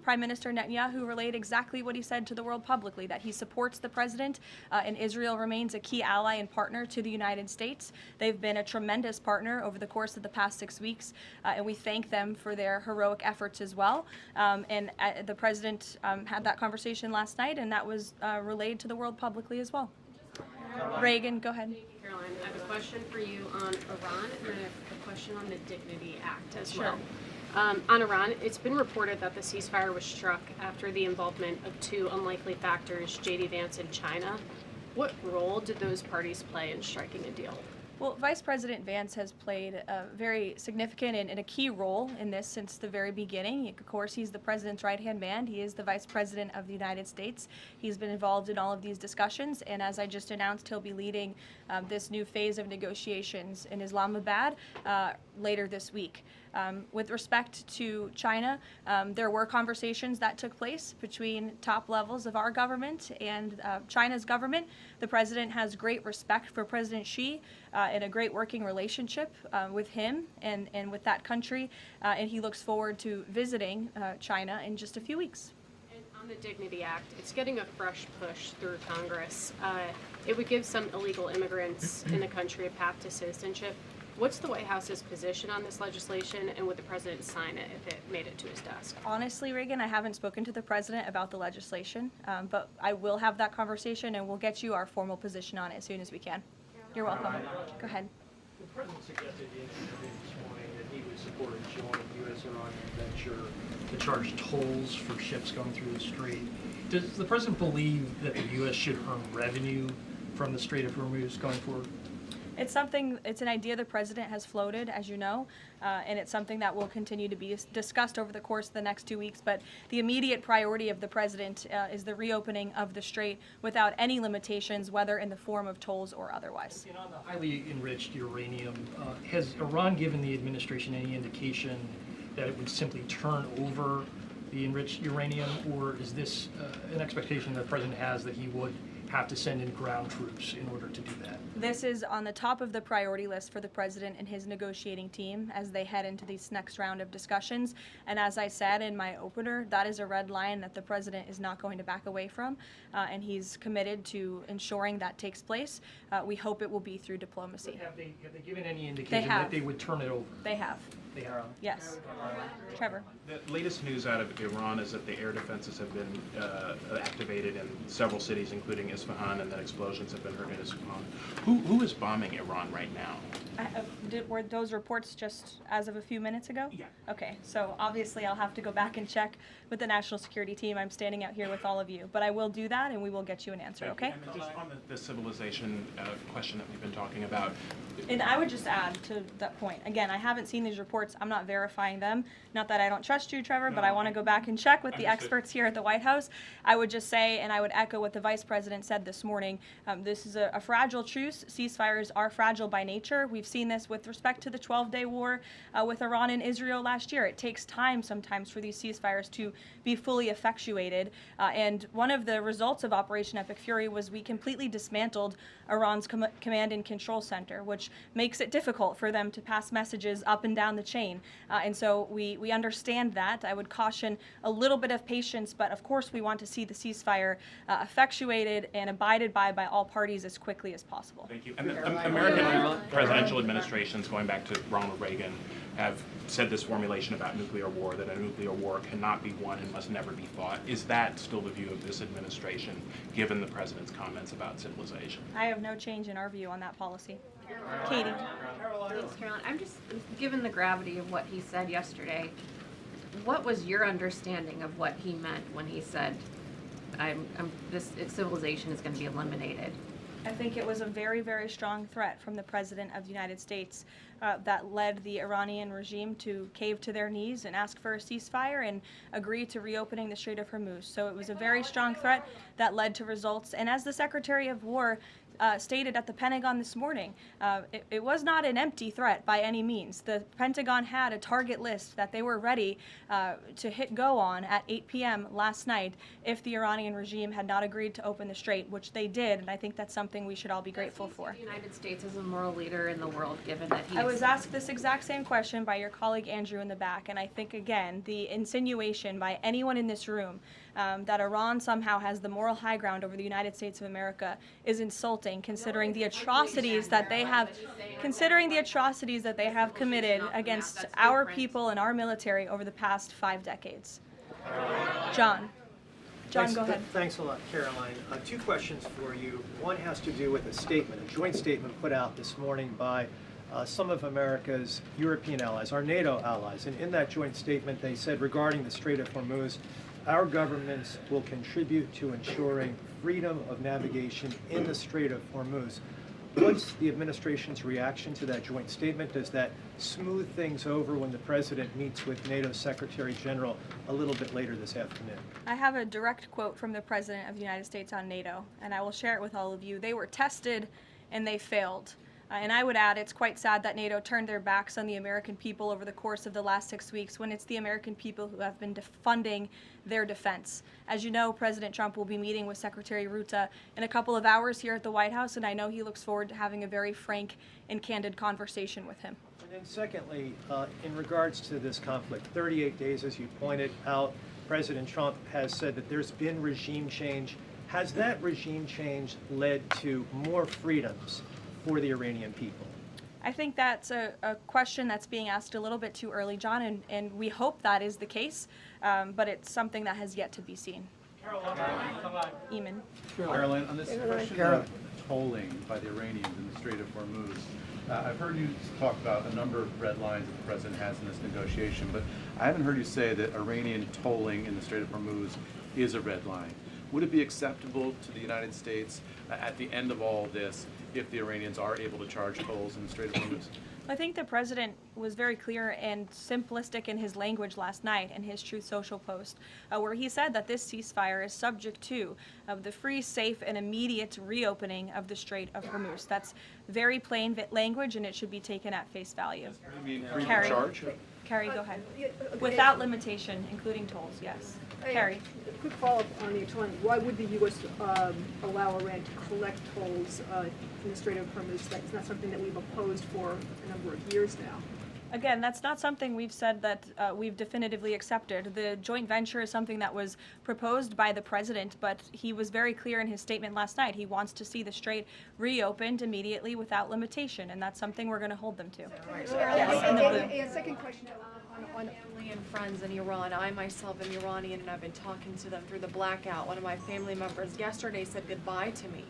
Prime Minister Netanyahu relayed exactly what he said to the world publicly, that he supports the president and Israel remains a key ally and partner to the United States. They've been a tremendous partner over the course of the past 6 weeks, and we thank them for their heroic efforts as well. The president had that conversation last night, and that was relayed to the world publicly as well. Reagan, go ahead. Thank you, Caroline. I have a question for you on Iran and then a question on the Dignity Act as well. On Iran, it's been reported that the ceasefire was struck after the involvement of two unlikely factors, J.D. Vance and China. What role did those parties play in striking a deal? Well, Vice President Vance has played a very significant and a key role in this since the very beginning. Of course, he's the president's right-hand man. He is the Vice President of the United States. He's been involved in all of these discussions, and as I just announced, he'll be leading this new phase of negotiations in Islamabad later this week. With respect to China, there were conversations that took place between top levels of our government and China's government. The president has great respect for President Xi and a great working relationship with him and with that country, and he looks forward to visiting China in just a few weeks. And on the Dignity Act, it's getting a fresh push through Congress. It would give some illegal immigrants in the country a path to citizenship. What's the White House's position on this legislation, and would the president sign it if it made it to his desk? Honestly, Reagan, I haven't spoken to the president about the legislation, but I will have that conversation, and we'll get you our formal position on it as soon as we can. You're welcome. Go ahead. The president suggested in an interview this morning that he would support a joint U.S.-Iranian venture to charge tolls for ships going through the strait. Does the president believe that the U.S. should earn revenue from the Strait of Hormuz going forward? It's an idea the president has floated, as you know, and it's something that will continue to be discussed over the course of the next 2 weeks. But the immediate priority of the president is the reopening of the strait without any limitations, whether in the form of tolls or otherwise. And on the highly enriched uranium, has Iran given the administration any indication that it would simply turn over the enriched uranium, or is this an expectation that the president has that he would have to send in ground troops in order to do that? This is on the top of the priority list for the president and his negotiating team as they head into this next round of discussions. And as I said in my opener, that is a red line that the president is not going to back away from, and he's committed to ensuring that takes place. We hope it will be through diplomacy. But have they given any indication that they would turn it over? They have. They have. Yes. Trevor. The latest news out of Iran is that the air defenses have been activated in several cities, including Isfahan, and that explosions have been heard in Isfahan. Who is bombing Iran right now? Were those reports just as of a few minutes ago? Yeah. Okay, so obviously I'll have to go back and check with the national security team. I'm standing out here with all of you, but I will do that and we will get you an answer, okay? And then just on the civilization question that we've been talking about. And I would just add to that point, again, I haven't seen these reports. I'm not verifying them. Not that I don't trust you, Trevor, but I want to go back and check with the experts here at the White House. I would just say, and I would echo what the Vice President said this morning, this is a fragile truce. Ceasefires are fragile by nature. We've seen this with respect to the 12-day war with Iran and Israel last year. It takes time sometimes for these ceasefires to be fully effectuated. And one of the results of Operation Epic Fury was we completely dismantled Iran's command and control center, which makes it difficult for them to pass messages up and down the chain. And so we understand that. I would caution a little bit of patience, but of course we want to see the ceasefire effectuated and abided by all parties as quickly as possible. Thank you. And the American presidential administrations, going back to Ronald Reagan, have said this formulation about nuclear war, that a nuclear war cannot be won and must never be fought. Is that still the view of this administration, given the president's comments about civilization? I have no change in our view on that policy. Katie. Thanks, Caroline. I'm just, given the gravity of what he said yesterday, what was your understanding of what he meant when he said, this civilization is going to be eliminated? I think it was a very, very strong threat from the President of the United States that led the Iranian regime to cave to their knees and ask for a ceasefire and agree to reopening the Strait of Hormuz. So it was a very strong threat that led to results. And as the Secretary of War stated at the Pentagon this morning, it was not an empty threat by any means. The Pentagon had a target list that they were ready to hit go on at 8 p.m. last night if the Iranian regime had not agreed to open the strait, which they did, and I think that's something we should all be grateful for. The United States is a moral leader in the world, given that he I was asked this exact same question by your colleague Andrew in the back, and I think, again, the insinuation by anyone in this room that Iran somehow has the moral high ground over the United States of America is insulting, considering the atrocities that they have, committed against our people and our military over the past 5 decades. John, go ahead. Thanks a lot, Caroline. 2 questions for you. One has to do with a statement, a joint statement put out this morning by some of America's European allies, our NATO allies. And in that joint statement, they said regarding the Strait of Hormuz, our governments will contribute to ensuring freedom of navigation in the Strait of Hormuz. What's the administration's reaction to that joint statement? Does that smooth things over when the president meets with NATO Secretary General a little bit later this afternoon? I have a direct quote from the President of the United States on NATO, and I will share it with all of you. They were tested and they failed. And I would add, it's quite sad that NATO turned their backs on the American people over the course of the last 6 weeks when it's the American people who have been funding their defense. As you know, President Trump will be meeting with Secretary Ruta in a couple of hours here at the White House, and I know he looks forward to having a very frank and candid conversation with him. And then secondly, in regards to this conflict, 38 days, as you pointed out, President Trump has said that there's been regime change. Has that regime change led to more freedoms for the Iranian people? I think that's a question that's being asked a little bit too early, John, and we hope that is the case, but it's something that has yet to be seen. Eamon. Caroline, on this question of tolling by the Iranians in the Strait of Hormuz, I've heard you talk about a number of red lines that the president has in this negotiation, but I haven't heard you say that Iranian tolling in the Strait of Hormuz is a red line. Would it be acceptable to the United States at the end of all this if the Iranians are able to charge tolls in the Strait of Hormuz? I think the president was very clear and simplistic in his language last night in his Truth Social post, where he said that this ceasefire is subject to the free, safe, and immediate reopening of the Strait of Hormuz. That's very plain language, and it should be taken at face value. You mean free Carrie. to charge? Carrie, go ahead. Without limitation, including tolls, yes. Carrie. Quick follow-up on the tolling. Why would the U.S. Allow Iran to collect tolls in the Strait of Hormuz? That's not something that we've opposed for a number of years now. Again, that's not something we've said that we've definitively accepted. The joint venture is something that was proposed by the president, but he was very clear in his statement last night. He wants to see the strait reopened immediately without limitation, and that's something we're going to hold them to. Yes, in the blue. And second question on family and friends in Iran. I myself am Iranian, and I've been talking to them through the blackout. One of my family members yesterday said goodbye to me.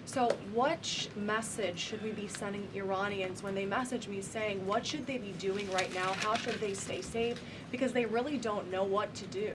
So what message should we be sending Iranians when they message me saying what should they be doing right now? How should they stay safe? Because they really don't know what to do.